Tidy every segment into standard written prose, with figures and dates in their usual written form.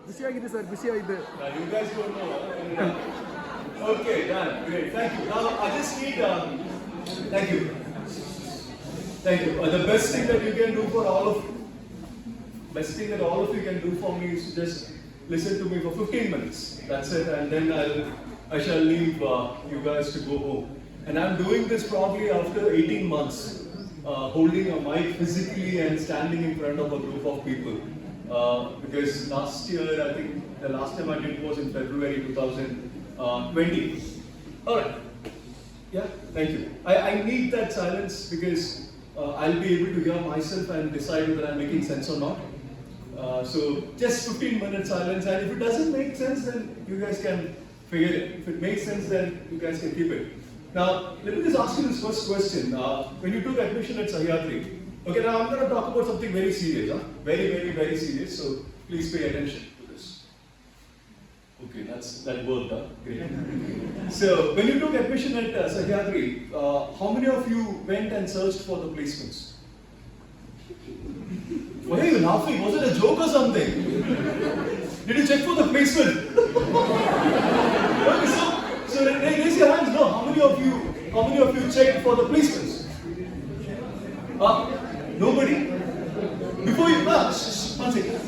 ಖುಷಿಯಾಗಿದೆ ಸರ್, ಖುಷಿಯಾಗಿದೆ. You guys don't know. Okay, done. Great. Thank you. Now, I just need. Thank you. Thank you. The best thing that you can do for all of you, best thing that all of you can do for me is to just listen to me for 15 minutes. That's it. And then I shall leave you guys to go home. And I'm doing this probably after 18 months, holding a mic physically and standing in front of a group of people. Because last year, I think the last time I did was in February 2020. All right. Yeah, thank you. I need that silence because I'll be able to hear myself and decide whether I'm making sense or not. So just 15 minutes silence, and if it doesn't make sense, then you guys can figure it. If it makes sense, then you guys can keep it. Now, let me just ask you this first question. When you took admission at Sahyadri, okay, now I'm going to talk about something very serious, very, very, very serious, so please pay attention to this. Okay, that worked, Great. So, when you took admission at Sahyadri, how many of you went and searched for the placements? Why are you laughing? Was it a joke or something? Did you check for the placement? Okay, so raise your hands. No, how many of you checked for the placements? Nobody? Before you, one second.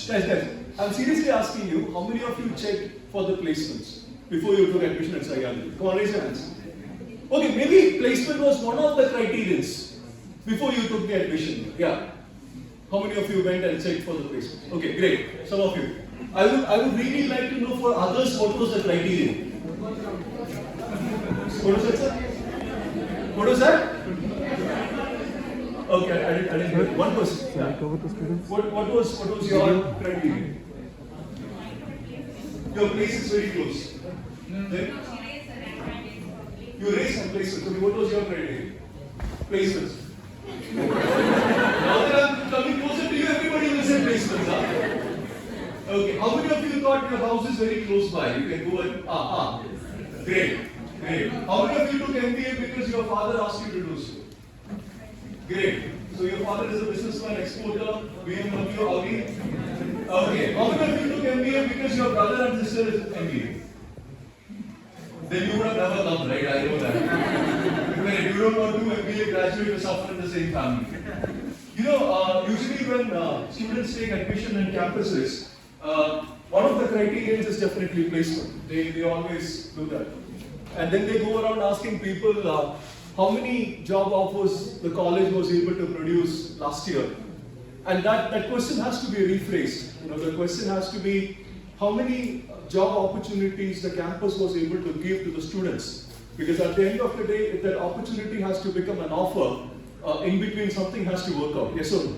Guys. I'm seriously asking you, how many of you checked for the placements before you took admission at Sahyadri? Come on, raise your hands. Okay, maybe placement was one of the criterions before you took the admission. Yeah. How many of you went and checked for the placements? Okay, great. Some of you. I would really like to know for others what was the criterion. What was that, sir? What was that? Okay, I didn't hear. One person. Shall I cover the students? What was your criterion? Your place is very close. Then you raised some placements. Okay, what was your criteria? Placements. Now that I'm coming closer to you, everybody will say placements. Okay, how many of you thought your house is very close by? You can go and Great. How many of you took MBA because your father asked you to do so? Great. So your father is a businessman, exporter, BMW, Audi. Okay. How many of you took MBA because your brother and sister is MBA? Then you would have never come, right? I know that. When you don't want to do MBA, graduate, you suffer in the same family. You know, usually when students take admission in campuses, one of the criteria is definitely placement. They always do that. And then they go around asking people how many job offers the college was able to produce last year. And that question has to be rephrased. You know, the question has to be how many job opportunities the campus was able to give to the students. Because at the end of the day, if that opportunity has to become an offer, in between something has to work out. Yes or no?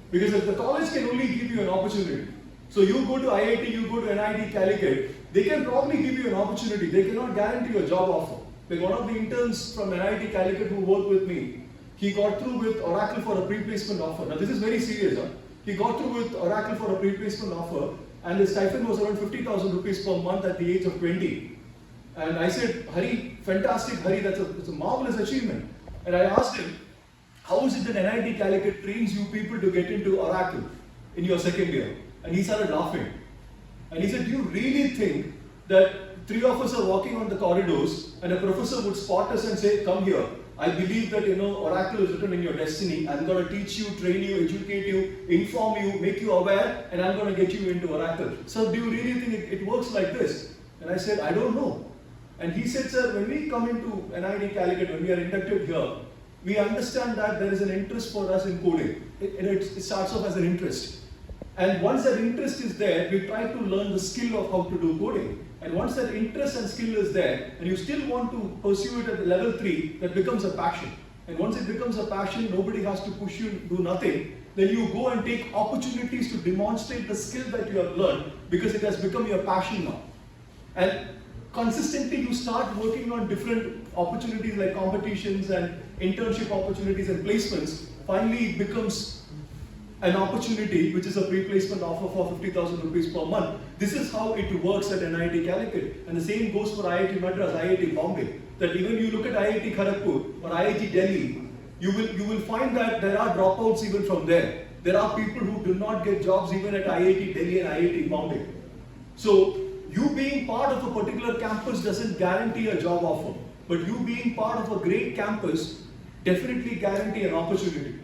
Because if the college can only give you an opportunity, so you go to IIT, you go to NIT Calicut, they can probably give you an opportunity. They cannot guarantee a job offer. Like one of the interns from NIT Calicut who worked with me, he got through with Oracle for a pre-placement offer. Now this is very serious. He got through with Oracle for a pre-placement offer, and his stipend was around 50,000 rupees per month at the age of 20. And I said, Hari, fantastic, Hari, that's a marvelous achievement. And I asked him, how is it that NIT Calicut trains you people to get into Oracle in your second year? And he started laughing. And he said, do you really think that three of us are walking on the corridors and a professor would spot us and say, come here. I believe that, Oracle is written in your destiny. I'm going to teach you, train you, educate you, inform you, make you aware, and I'm going to get you into Oracle. So do you really think it works like this? And I said, I don't know. And he said, sir, when we come into NIT Calicut, when we are inducted here, we understand that there is an interest for us in coding. It starts off as an interest. And once that interest is there, we try to learn the skill of how to do coding. And once that interest and skill is there, and you still want to pursue it at the level 3, that becomes a passion. And once it becomes a passion, nobody has to push you to do nothing. Then you go and take opportunities to demonstrate the skill that you have learned because it has become your passion now. And consistently you start working on different opportunities like competitions and internship opportunities and placements. Finally, it becomes an opportunity which is a pre-placement offer for 50,000 rupees per month. This is how it works at NIT Calicut. And the same goes for IIT Madras, IIT Bombay. That even you look at IIT Kharagpur or IIT Delhi, you will find that there are dropouts even from there. There are people who do not get jobs even at IIT Delhi and IIT Bombay. So, you being part of a particular campus doesn't guarantee a job offer. But you being part of a great campus definitely guarantee an opportunity.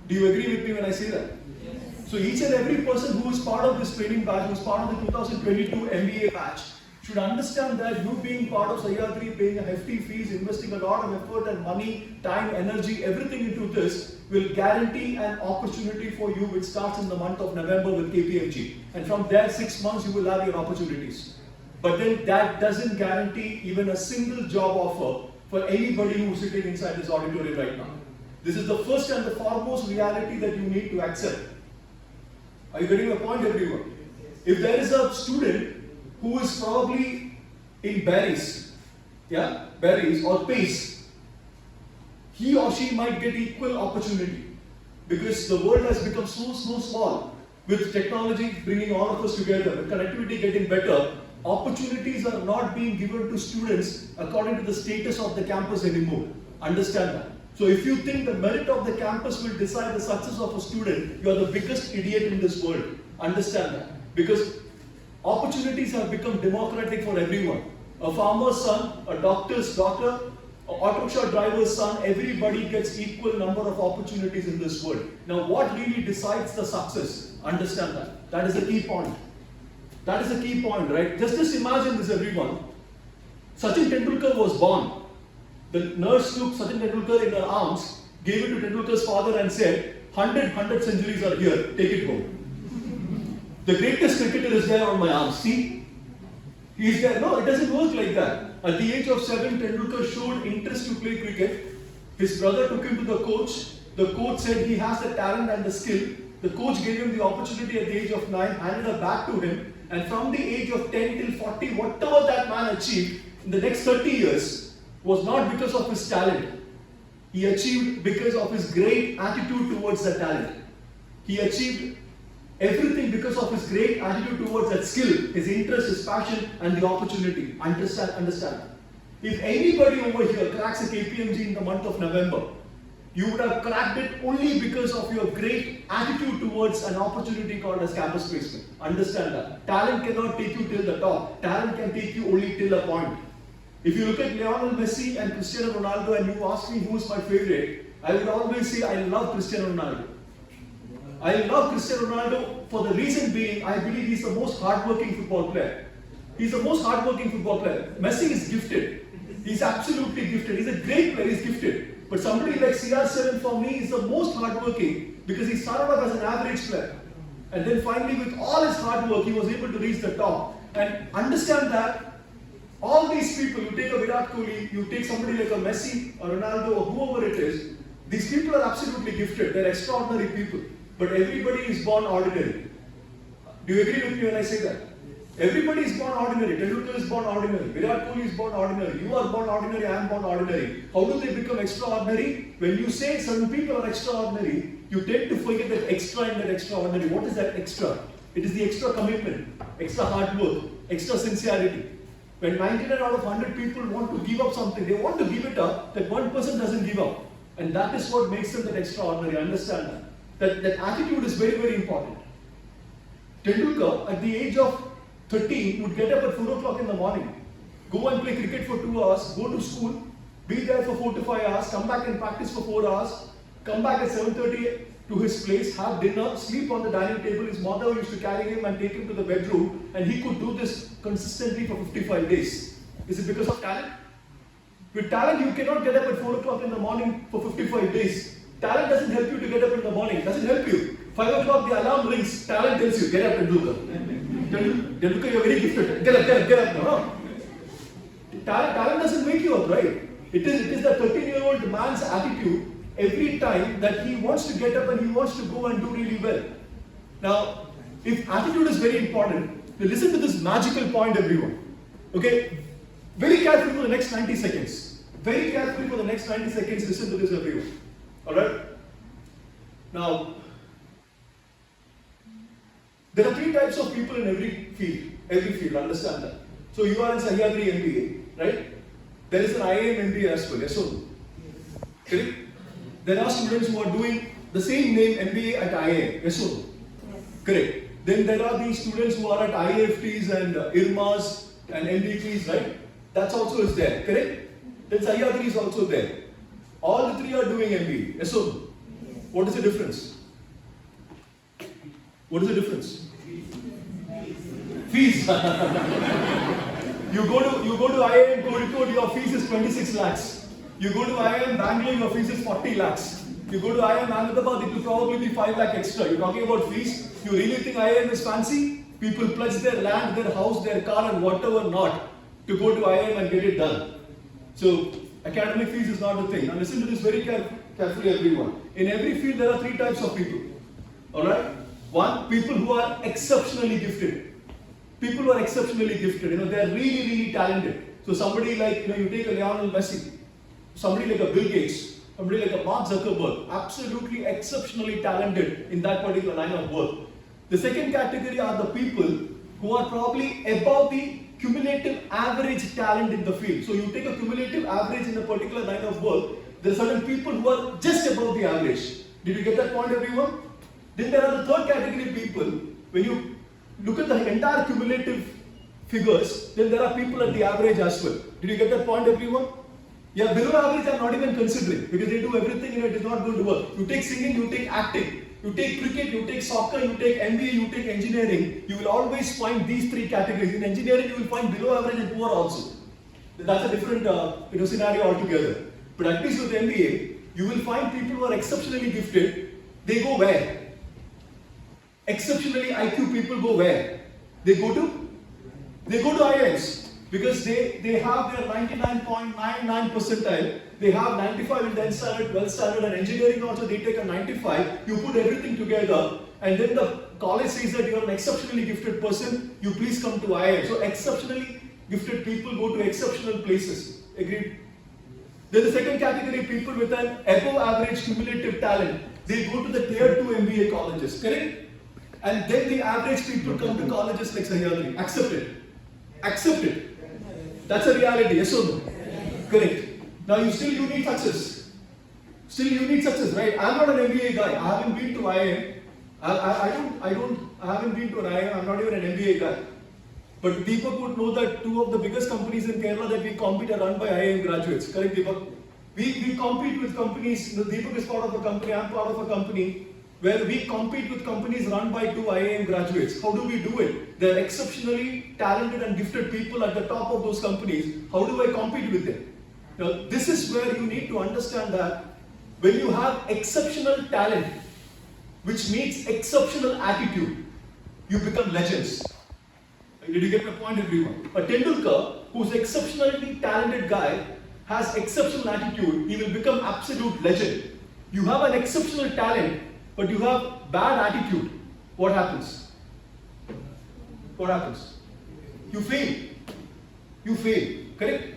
Do you agree with me when I say that? Yes. So each and every person who is part of this training batch, who is part of the 2022 MBA batch, should understand that you being part of Sahyadri, paying a hefty fees, investing a lot of effort and money, time, energy, everything into this will guarantee an opportunity for you which starts in the month of November with KPMG. And from there, 6 months, you will have your opportunities. But then that doesn't guarantee even a single job offer for anybody who is sitting inside this auditorium right now. This is the first and the foremost reality that you need to accept. Are you getting my point, everyone? If there is a student who is probably in berries or pace, he or she might get equal opportunity because the world has become so small. With technology bringing all of us together, with connectivity getting better, opportunities are not being given to students according to the status of the campus anymore. Understand that. So if you think the merit of the campus will decide the success of a student, you are the biggest idiot in this world. Understand that. Because opportunities have become democratic for everyone. A farmer's son, a doctor's daughter, an auto rickshaw driver's son, everybody gets equal number of opportunities in this world. Now what really decides the success? Understand that. That is the key point. That is the key point, right? Just imagine this, everyone. Sachin Tendulkar was born. The nurse took Sachin Tendulkar in her arms, gave it to Tendulkar's father and said, 100 centuries are here, take it home. The greatest cricketer is there on my arms, see? He's there. No, it doesn't work like that. At the age of 7, Tendulkar showed interest to play cricket. His brother took him to the coach. The coach said he has the talent and the skill. The coach gave him the opportunity at the age of 9, handed her back to him. And from the age of 10 till 40, whatever that man achieved in the next 30 years was not because of his talent. He achieved because of his great attitude towards that talent. He achieved everything because of his great attitude towards that skill, his interest, his passion, and the opportunity. Understand. If anybody over here cracks a KPMG in the month of November, you would have cracked it only because of your great attitude towards an opportunity called as campus placement. Understand that. Talent cannot take you till the top. Talent can take you only till a point. If you look at Lionel Messi and Cristiano Ronaldo and you ask me who is my favorite, I would always say I love Cristiano Ronaldo. I love Cristiano Ronaldo for the reason being I believe he's the most hardworking football player. He's the most hardworking football player. Messi is gifted. He's absolutely gifted. He's a great player. He's gifted. But somebody like CR7 for me is the most hardworking because he started off as an average player. And then finally with all his hard work, he was able to reach the top. And understand that all these people, you take a Virat Kohli, you take somebody like a Messi or Ronaldo or whoever it is, these people are absolutely gifted. They're extraordinary people. But everybody is born ordinary. Do you agree with me when I say that? Everybody is born ordinary. Tendulkar is born ordinary. Virat Kohli is born ordinary. You are born ordinary. I am born ordinary. How do they become extraordinary? When you say certain people are extraordinary, you tend to forget that extra in that extraordinary. What is that extra? It is the extra commitment, extra hard work, extra sincerity. When 99 out of 100 people want to give up something, they want to give it up, that one person doesn't give up. And that is what makes them that extraordinary. Understand that. That attitude is very, very important. Tendulkar, at the age of 13, would get up at 4 o'clock in the morning, go and play cricket for 2 hours, go to school, be there for 4 to 5 hours, come back and practice for 4 hours, come back at 7:30 to his place, have dinner, sleep on the dining table. His mother used to carry him and take him to the bedroom, and he could do this consistently for 55 days. Is it because of talent? With talent, you cannot get up at 4 o'clock in the morning for 55 days. Talent doesn't help you to get up in the morning, doesn't help you. 5 o'clock the alarm rings, talent tells you, get up and do that. Tendulkar, you're very gifted. Get up. No. Talent doesn't make you up, right? It is the 13-year-old man's attitude every time that he wants to get up and he wants to go and do really well. Now, if attitude is very important, then listen to this magical point, everyone. Okay? Very carefully for the next 90 seconds. Very carefully for the next 90 seconds, listen to this, everyone. Alright? Now, there are 3 types of people in every field, understand that. So you are in Sahyadri MBA, right? There is an IIM MBA as well, yes or no? Correct? There are students who are doing the same name MBA at IIM, yes or no? Yes. Correct. Then there are these students who are at IFTs and IRMAs and MBPs, right? That's also is there, correct? Then Sahyadri is also there. All the three are doing MBA, yes or no? Yes. What is the difference? What is the difference? Fees. You go to IIM Kozhikode, your fees is 26 lakhs. You go to IIM Bangalore, your fees is 40 lakhs. You go to IIM Ahmedabad, it will probably be 5 lakh extra. You're talking about fees. You really think IIM is fancy? People pledge their land, their house, their car and whatever not to go to IIM and get it done. So academic fees is not a thing. Now listen to this very carefully, everyone. In every field there are 3 types of people. Alright? One, people who are exceptionally gifted. People who are exceptionally gifted, they are really, really talented. So somebody like, you take a Lionel Messi, somebody like a Bill Gates, somebody like a Mark Zuckerberg, absolutely exceptionally talented in that particular line of work. The second category are the people who are probably above the cumulative average talent in the field. So you take a cumulative average in a particular line of work, there are certain people who are just above the average. Did you get that point, everyone? Then there are the third category people. When you look at the entire cumulative figures, then there are people at the average as well. Did you get that point, everyone? Yeah, below average I'm not even considering because they do everything it is not going to work. You take singing, you take acting, you take cricket, you take soccer, you take MBA, you take engineering, you will always find these 3 categories. In engineering, you will find below average and poor also. That's a different scenario altogether. But at least with MBA, you will find people who are exceptionally gifted. They go where? Exceptionally IQ people go where? They go to IIMs. Because they have their 99.99 percentile, they have 95 in 10 standard, 12 standard, and engineering also they take a 95. You put everything together, and then the college says that you are an exceptionally gifted person, you please come to IIM. So exceptionally gifted people go to exceptional places. Agreed? Then the second category, people with an above average cumulative talent, they go to the tier 2 MBA colleges, correct? And then the average people come to colleges like Sahyadri. Accept it. Accept it. That's a reality, yes or no? Correct. Now you need success. Still you need success, right? I'm not an MBA guy. I haven't been to IIM. I haven't been to an IIM. I'm not even an MBA guy. But Deepak would know that 2 of the biggest companies in Kerala that we compete are run by IIM graduates. Correct, Deepak? We compete with companies. Deepak is part of a company. I'm part of a company where we compete with companies run by 2 IIM graduates. How do we do it? They're exceptionally talented and gifted people at the top of those companies. How do I compete with them? Now, this is where you need to understand that when you have exceptional talent, which means exceptional attitude, you become legends. Did you get my point, everyone? A Tendulkar, who's an exceptionally talented guy, has exceptional attitude, he will become absolute legend. You have an exceptional talent, but you have bad attitude. What happens? What happens? You fail. You fail. Correct?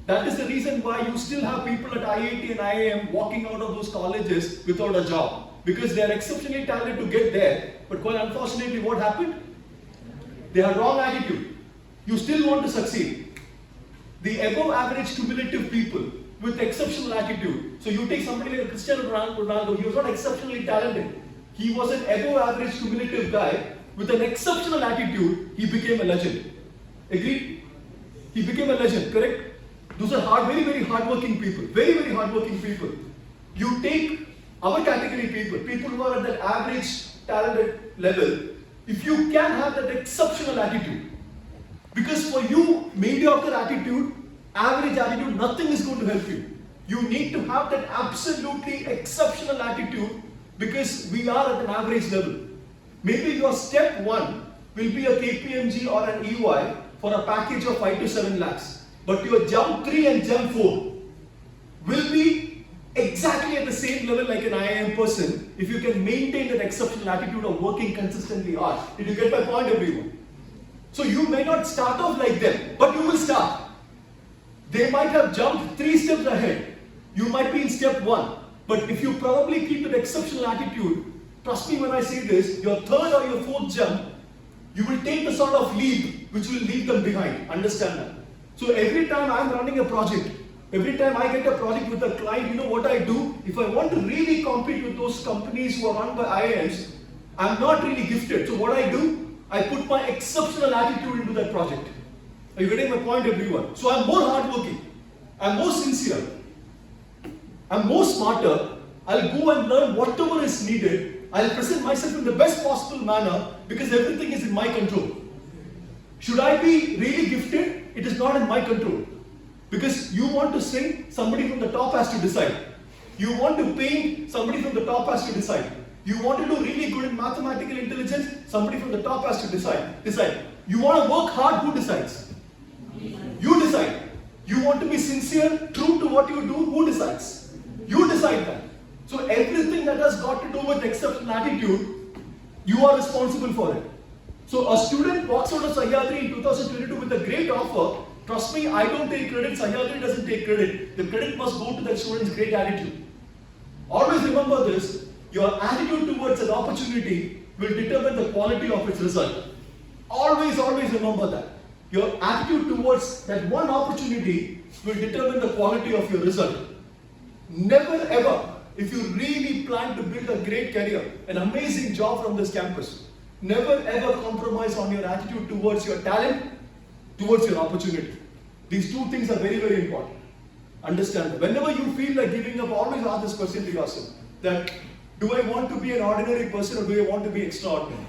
That is the reason why you still have people at IIT and IIM walking out of those colleges without a job. Because they are exceptionally talented to get there, but quite unfortunately what happened? They had wrong attitude. You still want to succeed. The above average cumulative people with exceptional attitude. So you take somebody like Cristiano Ronaldo, he was not exceptionally talented. He was an above average cumulative guy with an exceptional attitude, he became a legend. Agreed? He became a legend, correct? Those are very, very hardworking people. Very, very hardworking people. You take our category people, people who are at that average talented level, if you can have that exceptional attitude, because for you, mediocre attitude, average attitude, nothing is going to help you. You need to have that absolutely exceptional attitude because we are at an average level. Maybe your step 1 will be a KPMG or an EY for a package of 5 to 7 lakhs. But your jump 3 and jump 4 will be exactly at the same level like an IIM person if you can maintain that exceptional attitude of working consistently hard. Did you get my point, everyone? So you may not start off like them, but you will start. They might have jumped 3 steps ahead. You might be in step 1. But if you probably keep an exceptional attitude, trust me when I say this, your 3rd or your 4th jump, you will take the sort of leap which will leave them behind. Understand that? So every time I'm running a project, Every time I get a project with a client, you know what I do? If I want to really compete with those companies who are run by IIMs, I'm not really gifted. So what I do? I put my exceptional attitude into that project. Are you getting my point, everyone? So I'm more hardworking. I'm more sincere. I'm more smarter. I'll go and learn whatever is needed. I'll present myself in the best possible manner because everything is in my control. Should I be really gifted? It is not in my control. Because you want to sing, somebody from the top has to decide. You want to paint, somebody from the top has to decide. You want to do really good in mathematical intelligence, somebody from the top has to decide. You want to work hard, who decides? You decide. You want to be sincere, true to what you do, who decides? You decide that. So everything that has got to do with exceptional attitude, you are responsible for it. So a student walks out of Sahyadri in 2022 with a great offer. Trust me, I don't take credit, Sahyadri doesn't take credit. The credit must go to that student's great attitude. Always remember this, your attitude towards an opportunity will determine the quality of its result. Always remember that. Your attitude towards that one opportunity will determine the quality of your result. Never ever, if you really plan to build a great career, an amazing job from this campus, never ever compromise on your attitude towards your talent, towards your opportunity. These two things are very, very important. Understand that. Whenever you feel like giving up, always ask this question to yourself, that do I want to be an ordinary person or do I want to be extraordinary?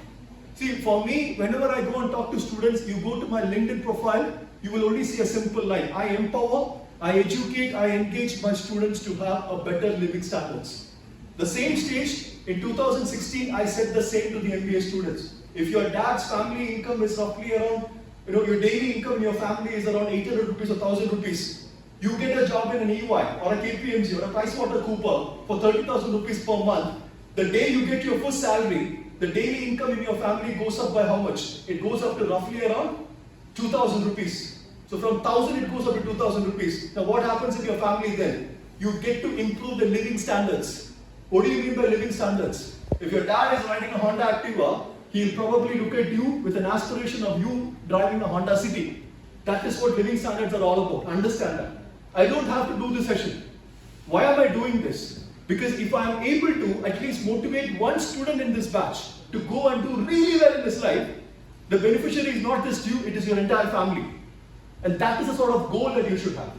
See, for me, whenever I go and talk to students, you go to my LinkedIn profile, you will only see a simple line. I empower, I educate, I engage my students to have a better living standards. The same stage, in 2016, I said the same to the MBA students. If your dad's family income is roughly around, your daily income in your family is around 800 rupees or 1000 rupees, you get a job in an EY or a KPMG or a PricewaterhouseCoopers for 30,000 rupees per month. The day you get your first salary, the daily income in your family goes up by how much? It goes up to roughly around 2,000 rupees. So from 1,000 it goes up to 2,000 rupees. Now what happens in your family then? You get to improve the living standards. What do you mean by living standards? If your dad is riding a Honda Activa, he'll probably look at you with an aspiration of you driving a Honda City. That is what living standards are all about. Understand that. I don't have to do this session. Why am I doing this? Because if I am able to at least motivate one student in this batch to go and do really well in this life, the beneficiary is not just you, it is your entire family. And that is the sort of goal that you should have.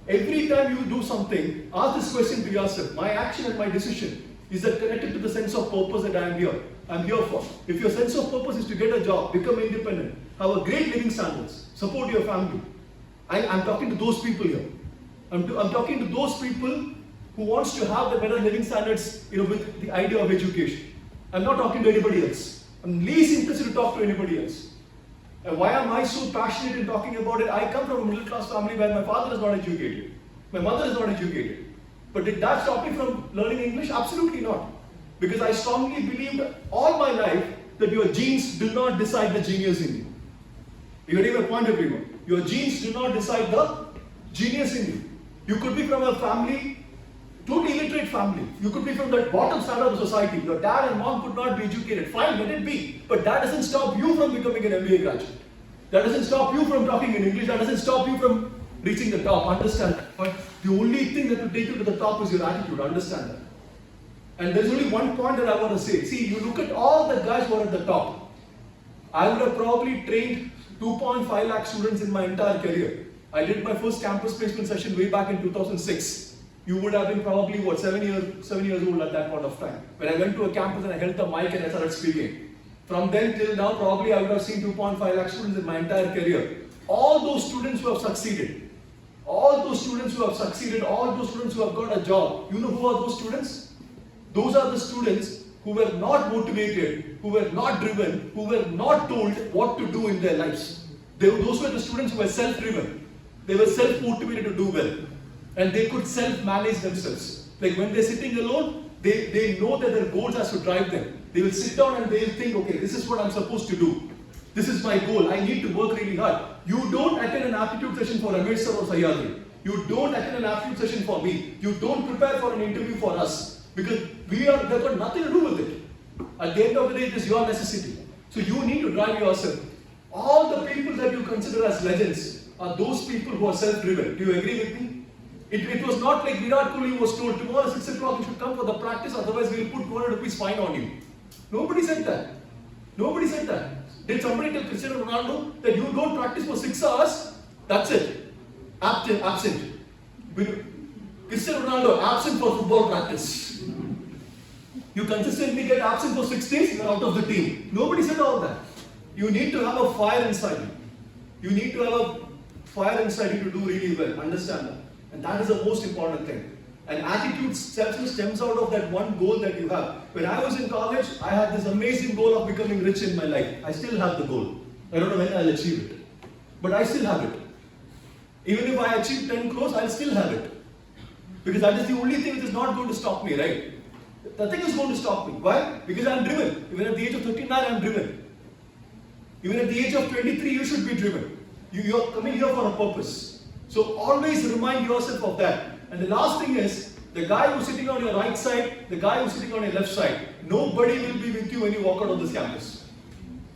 Every time you do something, ask this question to yourself, my action and my decision, is that connected to the sense of purpose that I'm here for? If your sense of purpose is to get a job, become independent, have a great living standards, support your family, I'm talking to those people here. I'm talking to those people who wants to have the better living standards, with the idea of education. I'm not talking to anybody else. I'm least interested to talk to anybody else. And why am I so passionate in talking about it? I come from a middle class family where my father is not educated. My mother is not educated. But did that stop me from learning English? Absolutely not. Because I strongly believed all my life that your genes do not decide the genius in you. You're getting my point, everyone? Your genes do not decide the genius in you. You could be from a family, totally illiterate family. You could be from the bottom standard of society. Your dad and mom could not be educated. Fine, let it be. But that doesn't stop you from becoming an MBA graduate. That doesn't stop you from talking in English. That doesn't stop you from reaching the top. Understand that. But the only thing that will take you to the top is your attitude. Understand that. And there's only one point that I want to say. See, you look at all the guys who are at the top. I would have probably trained 2.5 lakh students in my entire career. I did my first campus placement session way back in 2006. You would have been probably, 7 years old at that point of time. When I went to a campus and I held the mic and I started speaking. From then till now, probably I would have seen 2.5 lakh students in my entire career. All those students who have succeeded, all those students who have got a job, you know who are those students? Those are the students who were not motivated, who were not driven, who were not told what to do in their lives. Those were the students who were self-driven. They were self-motivated to do well. And they could self-manage themselves. Like when they're sitting alone, they know that their goals has to drive them. They will sit down and they'll think, okay, this is what I'm supposed to do. This is my goal. I need to work really hard. You don't attend an aptitude session for Ramesh sir or Sahyadri. You don't attend an aptitude session for me. You don't prepare for an interview for us. Because they've got nothing to do with it. At the end of the day, it is your necessity. So you need to drive yourself. All the people that you consider as legends are those people who are self-driven. Do you agree with me? It was not like Virat Kohli was told, tomorrow 6 o'clock you should come for the practice, otherwise we will put 200 rupees fine on you. Nobody said that. Nobody said that. Did somebody tell Cristiano Ronaldo that you don't practice for 6 hours? That's it. Absent. Cristiano Ronaldo, absent for football practice. You consistently get absent for 6 days, you're out of the team. Nobody said all that. You need to have a fire inside you. You need to have a fire inside you to do really well. Understand that. And that is the most important thing. And attitude stems out of that one goal that you have. When I was in college, I had this amazing goal of becoming rich in my life. I still have the goal. I don't know when I'll achieve it. But I still have it. Even if I achieve 10 crores, I'll still have it. Because that is the only thing which is not going to stop me, right? Nothing is going to stop me. Why? Because I'm driven. Even at the age of 39, I'm driven. Even at the age of 23, you should be driven. You're coming here for a purpose. So always remind yourself of that. And the last thing is, the guy who's sitting on your right side, the guy who's sitting on your left side, nobody will be with you when you walk out of this campus.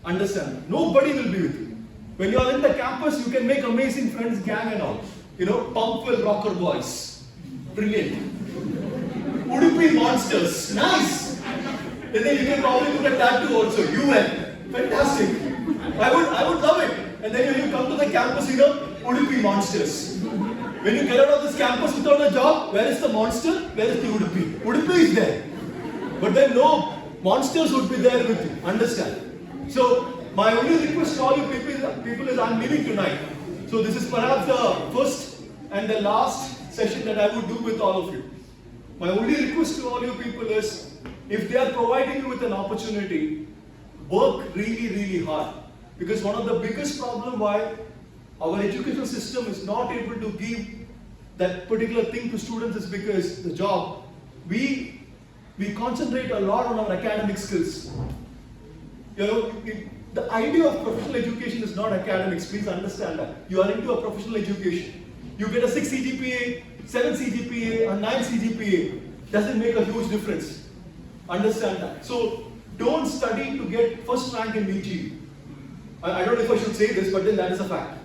Understand? Nobody will be with you. When you are in the campus, you can make amazing friends, gang and all. You know, Pumpwell rocker boys. Brilliant. Udupi monsters. Nice. And then you can probably put a tattoo also. UN. Fantastic. I would love it. And then when you come to the campus, you know, Udupi monsters. When you get out of this campus without a job, where is the monster? Where is the Udupi? Udupi is there. But then no monsters would be there with you. Understand? So, my only request to all you people is I'm leaving tonight. So this is perhaps the first and the last session that I would do with all of you. My only request to all you people is, if they are providing you with an opportunity, work really, really hard. Because one of the biggest problems why our educational system is not able to give that particular thing to students is because the job, we concentrate a lot on our academic skills. You know, the idea of professional education is not academics, please understand that. You are into a professional education. You get a 6 CGPA, 7 CGPA, or 9 CGPA, doesn't make a huge difference. Understand that. So, don't study to get first rank in VTU. I don't know if I should say this, but then that is a fact.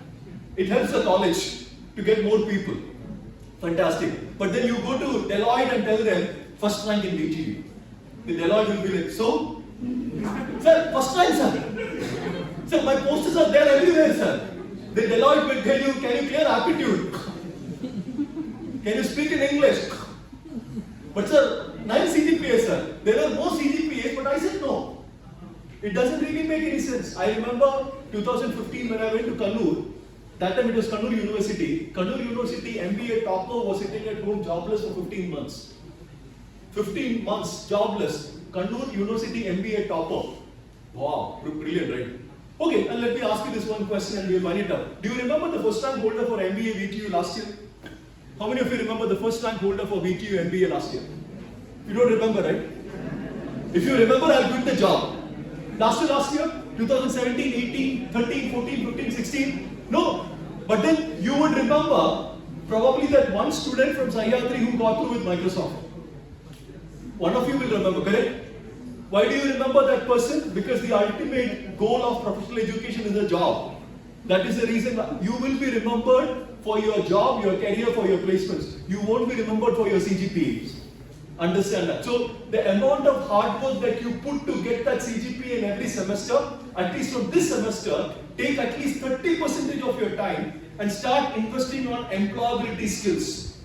It helps the college to get more people. Fantastic. But then you go to Deloitte and tell them, first rank in VTU. The Deloitte will be like, so? Sir, first rank, sir. Sir, my posters are there everywhere, sir. The Deloitte will tell you, can you clear aptitude? Can you speak in English? But sir, 9 CGPA, sir. There are more CGPAs, but I said no. It doesn't really make any sense. I remember 2015 when I went to Kannur. That time it was Kannur University. Kannur University MBA topper was sitting at home jobless for 15 months. 15 months jobless. Kannur University MBA topper. Wow, brilliant, right? Okay, and let me ask you this one question and we'll wind it up. Do you remember the first rank holder for MBA VTU last year? How many of you remember the first rank holder for VTU MBA last year? You don't remember, right? If you remember, I'll quit the job. Last year, 2017, 18, 13, 14, 15, 16? No. But then you would remember probably that one student from Sahyadri who got through with Microsoft. One of you will remember, correct? Why do you remember that person? Because the ultimate goal of professional education is a job. That is the reason you will be remembered for your job, your career, for your placements. You won't be remembered for your CGPAs. Understand that. So the amount of hard work that you put to get that CGPA in every semester, at least from this semester, take at least 30% of your time and start investing on employability skills.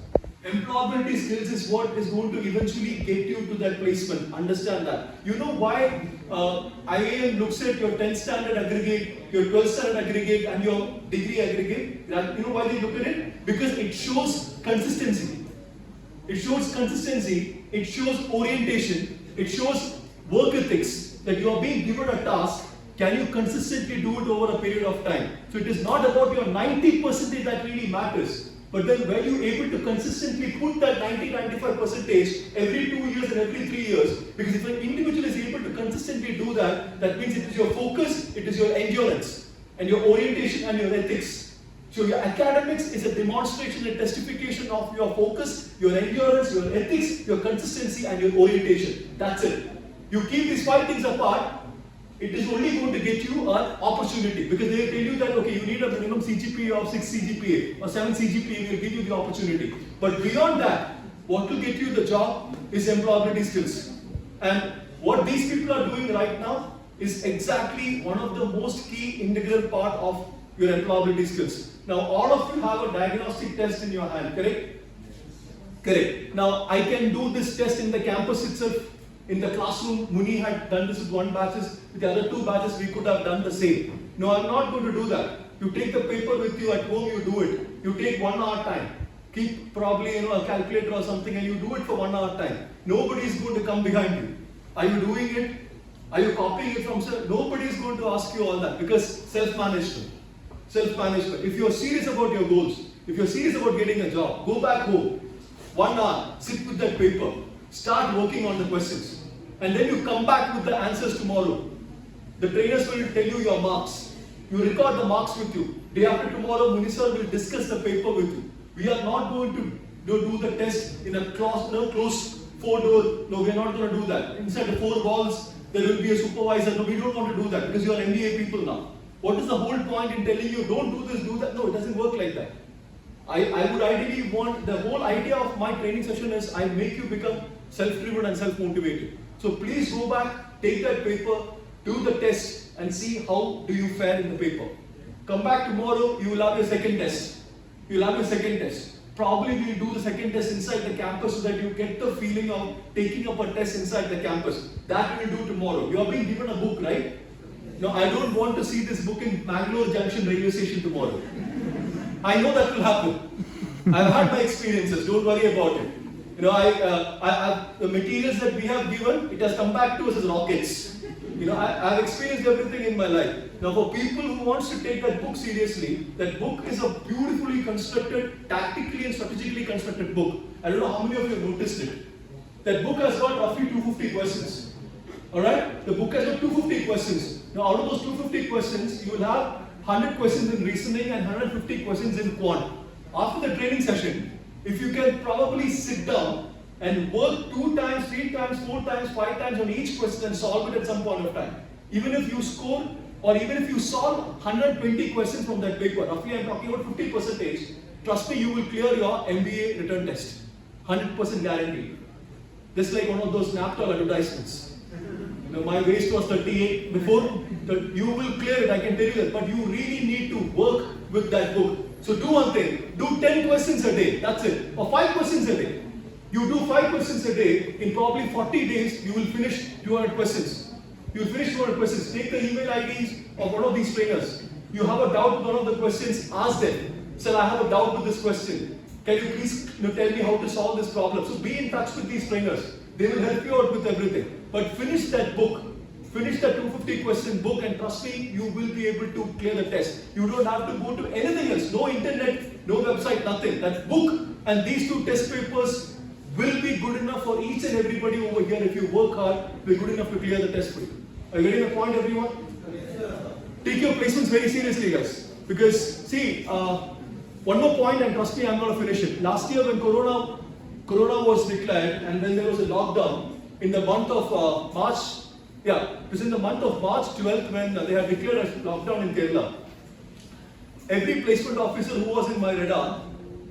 Employability skills is what is going to eventually get you to that placement. Understand that. You know why IAM looks at your 10th standard aggregate, your 12th standard aggregate and your degree aggregate? You know why they look at it? Because it shows consistency. It shows consistency, it shows orientation, it shows work ethics, that you are being given a task, can you consistently do it over a period of time? So it is not about your 90% that really matters, but then were you able to consistently put that 90-95% every 2 years and every 3 years? Because if an individual is able to consistently do that, that means it is your focus, it is your endurance, and your orientation and your ethics. So your academics is a demonstration and testification of your focus, your endurance, your ethics, your consistency and your orientation. That's it. You keep these 5 things apart, it is only going to get you an opportunity, because they tell you that, okay, you need a minimum CGPA of 6 CGPA or 7 CGPA, will give you the opportunity. But beyond that, what will get you the job is employability skills. And what these people are doing right now is exactly one of the most key integral part of your employability skills. Now, all of you have a diagnostic test in your hand, correct? Correct. Now, I can do this test in the campus itself, in the classroom. Muni had done this with one batches, with the other two batches we could have done the same. No, I'm not going to do that. You take the paper with you at home, you do it. You take 1 hour time. Keep probably a calculator or something and you do it for 1 hour time. Nobody is going to come behind you. Are you doing it? Are you copying it from sir? Nobody is going to ask you all that, because self-management. Self-management. If you're serious about your goals, if you're serious about getting a job, go back home. 1 hour, sit with that paper, start working on the questions, and then you come back with the answers tomorrow. The trainers will tell you your marks. You record the marks with you. Day after tomorrow, Munisar will discuss the paper with you. We are not going to do the test in a closed 4-door. No, we are not going to do that. Inside the 4 walls, there will be a supervisor. No, we don't want to do that, because you are MBA people now. What is the whole point in telling you, don't do this, do that? No, it doesn't work like that. I would ideally want, the whole idea of my training session is I make you become self-driven and self-motivated. So please go back, take that paper, do the test and see how do you fare in the paper. Come back tomorrow, you will have your second test. You will have your second test. Probably we will do the second test inside the campus so that you get the feeling of taking up a test inside the campus. That we will do tomorrow. You are being given a book, right? No, I don't want to see this book in Mangalore Junction railway station tomorrow. I know that will happen. I've had my experiences, don't worry about it. The materials that we have given, it has come back to us as rockets. I've experienced everything in my life. Now, for people who wants to take that book seriously, that book is a beautifully constructed, tactically and strategically constructed book. I don't know how many of you have noticed it. That book has got roughly 250 questions. Alright? The book has got 250 questions. Now, out of those 250 questions, you will have 100 questions in reasoning and 150 questions in quant. After the training session, if you can probably sit down and work 2 times, 3 times, 4 times, 5 times on each question and solve it at some point of time. Even if you score, or even if you solve 120 questions from that paper, roughly I'm talking about 50%, trust me, you will clear your MBA return test. 100% guaranteed. Just like one of those Naptol advertisements. My waist was 38 before, you will clear it, I can tell you that, but you really need to work with that book. So do one thing, do 10 questions a day, that's it, or 5 questions a day. You do 5 questions a day, in probably 40 days, you will finish 200 questions. You will finish 200 questions. Take the email IDs of one of these trainers. You have a doubt with one of the questions, ask them. Sir, I have a doubt with this question. Can you please tell me how to solve this problem? So be in touch with these trainers. They will help you out with everything. But finish that book. Finish that 250 question book, and trust me, you will be able to clear the test. You don't have to go to anything else. No internet, no website, nothing. That book and these 2 test papers will be good enough for each and everybody over here. If you work hard, will be good enough to clear the test for you. Are you getting the point, everyone? Take your placements very seriously, guys. Because, see, one more point, and trust me, I'm going to finish it. Last year when Corona was declared, and then there was a lockdown, in the month of March, it was in the month of March 12th when they had declared a lockdown in Kerala. Every placement officer who was in my radar,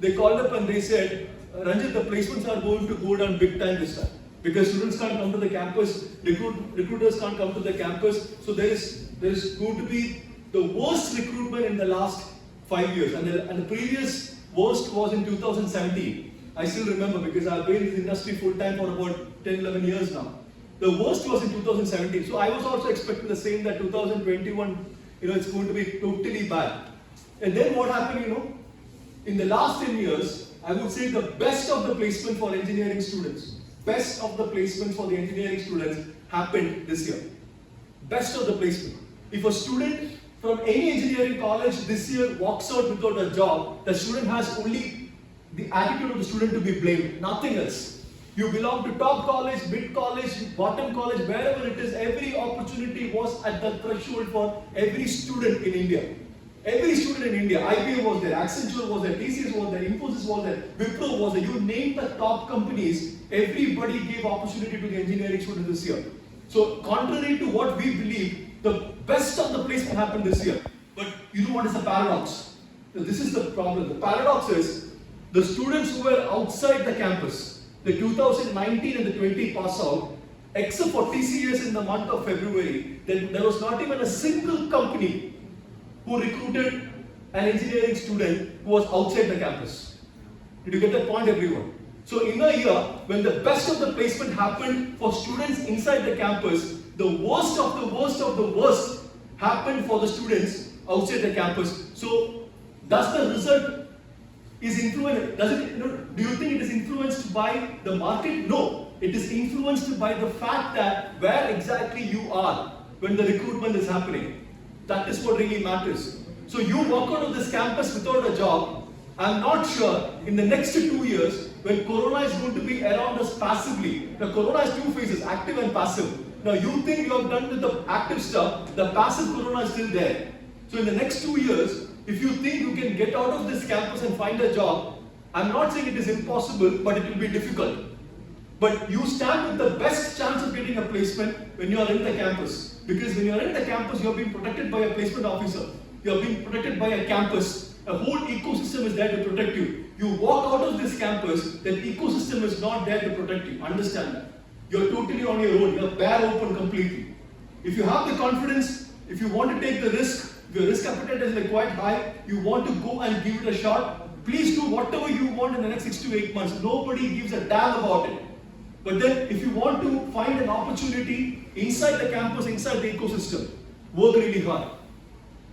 they called up and they said, Ranjit, the placements are going to go down big time this time. Because students can't come to the campus, recruiters can't come to the campus, so there is going to be the worst recruitment in the last 5 years. And the previous worst was in 2017. I still remember because I've been in this industry full time for about 10-11 years now. The worst was in 2017. So I was also expecting the same, that 2021, it's going to be totally bad. And then what happened, in the last 10 years, I would say the best of the placement for engineering students, best of the placement for the engineering students happened this year. Best of the placement. If a student from any engineering college this year walks out without a job, the student has only the attitude of the student to be blamed, nothing else. You belong to top college, mid college, bottom college, wherever it is, every opportunity was at the threshold for every student in India. Every student in India, IBM was there, Accenture was there, TCS was there, Infosys was there, Wipro was there, you name the top companies, everybody gave opportunity to the engineering students this year. So contrary to what we believe, The best of the placement happened this year. But you know what is the paradox? This is the problem. The paradox is the students who were outside the campus, the 2019 and the 20 pass out, except for TCS in the month of February, then there was not even a single company who recruited an engineering student who was outside the campus. Did you get that point, everyone? So in a year, when the best of the placement happened for students inside the campus, the worst of the worst of the worst happened for the students outside the campus. So does the result is influenced, do you think it is influenced by the market? No. It is influenced by the fact that where exactly you are when the recruitment is happening. That is what really matters. So you walk out of this campus without a job. I'm not sure in the next 2 years when Corona is going to be around us passively. Now Corona has two phases, active and passive. Now you think you have done with the active stuff, the passive Corona is still there. So in the next 2 years, if you think you can get out of this campus and find a job, I'm not saying it is impossible, but it will be difficult. But you stand with the best chance of getting a placement when you are in the campus. Because when you are in the campus, you are being protected by a placement officer. You are being protected by a campus. A whole ecosystem is there to protect you. You walk out of this campus, that ecosystem is not there to protect you. Understand that. You are totally on your own. You are bare open completely. If you have the confidence, if you want to take the risk, if your risk appetite is quite high, you want to go and give it a shot, please do whatever you want in the next 6 to 8 months. Nobody gives a damn about it. But then if you want to find an opportunity inside the campus, inside the ecosystem, work really hard.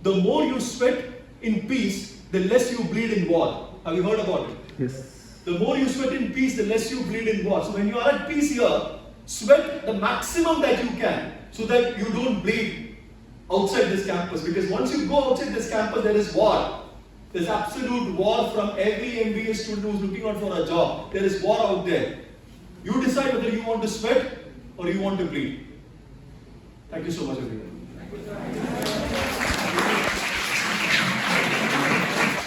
The more you sweat in peace, the less you bleed in war. Have you heard about it? Yes. The more you sweat in peace, the less you bleed in war. So when you are at peace here, sweat the maximum that you can so that you don't bleed outside this campus. Because once you go outside this campus, there is war. There's absolute war from every MBA student who's looking out for a job. There is war out there. You decide whether you want to sweat or you want to bleed. Thank you so much, everyone.